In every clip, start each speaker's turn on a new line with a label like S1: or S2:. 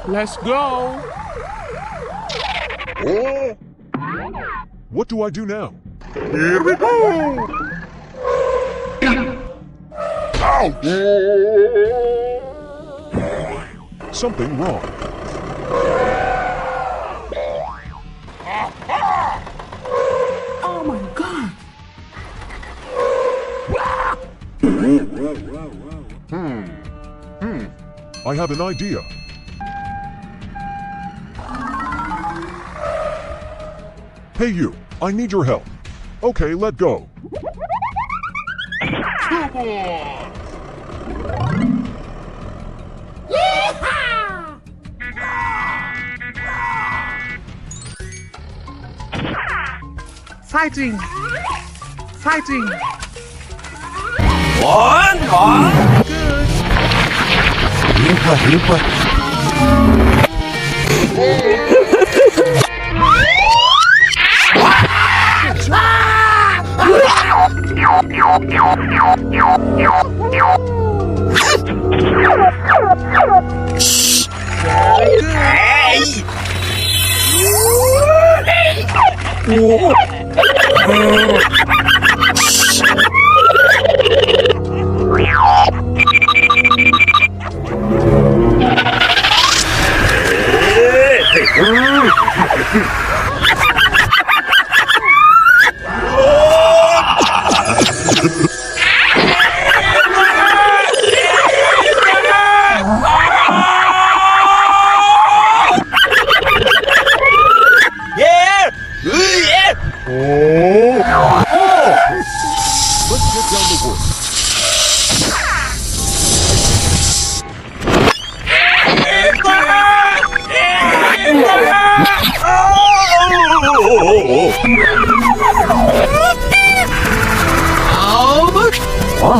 S1: Let's go.
S2: Oh. What do I do now? Here we go! Ouch! Something wrong.
S1: Oh my God.
S2: I have an idea. Hey you, I need your help. Okay, let go. Come on!
S1: Fighting. Fighting.
S3: One.
S1: Good.
S3: Limpa.
S2: Let's get down to work.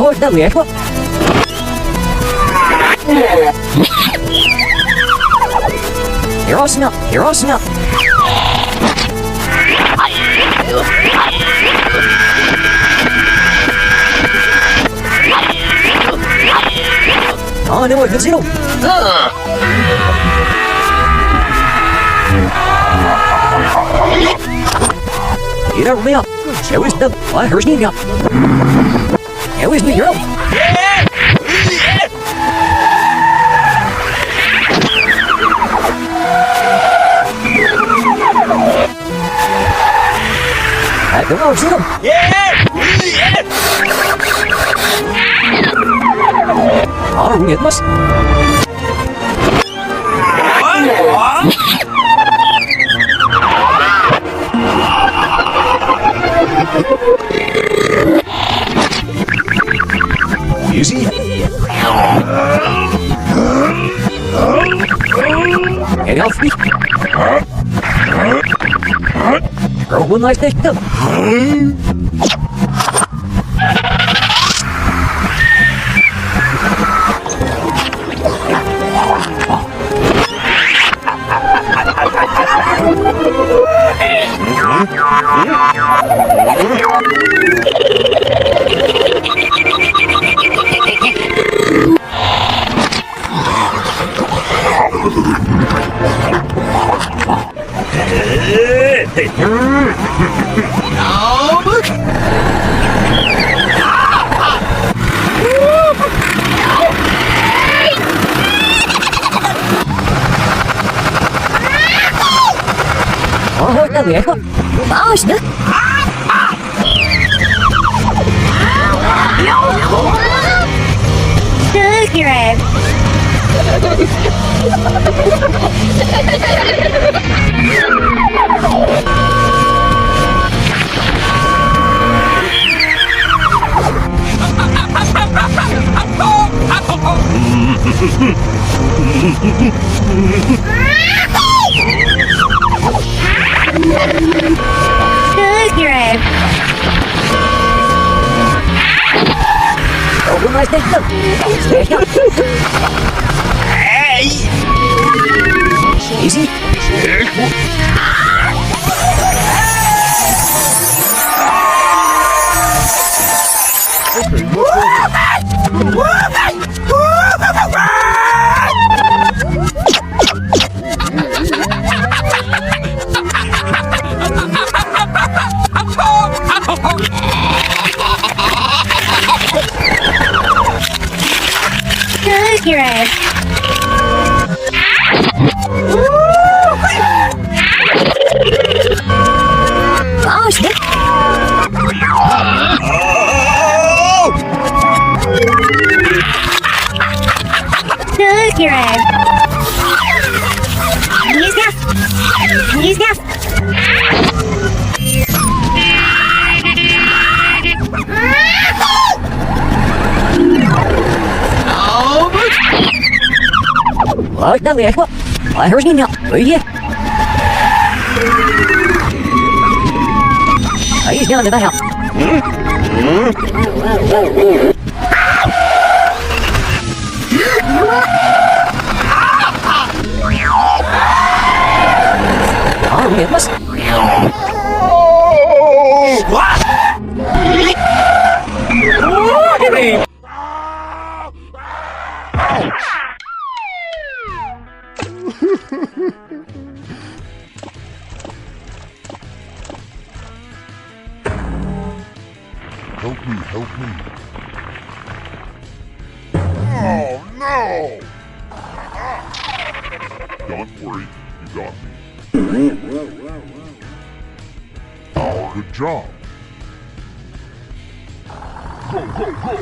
S3: Está viejo. You're all smell. Oh, no, it's zero. You don't me up. It was the I heard you. It was me, you're up. I don't know, zero. Oh, it must. Easy. And health me. Girl, one life take them. Oh, está viejo. Vamos, ¿no? Look, you're at. Look, you're at. Oh, nice thing, look. Hey! Easy. Dalej, Hershnia, yeah. He's down to the house. Oh, it must. What?
S2: Help me, help me. Oh, no! Don't worry, you got me. Good job. Go, go, go!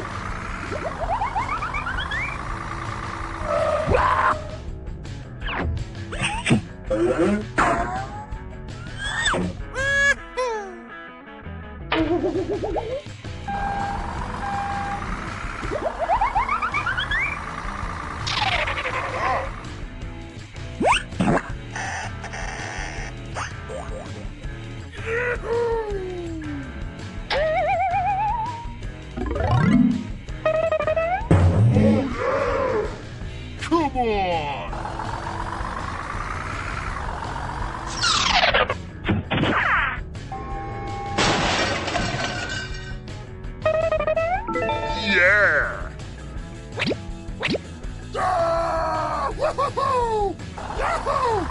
S2: Come on! Yeah! Ah! Woohoo! Yahoo!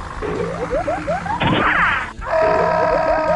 S2: Ah!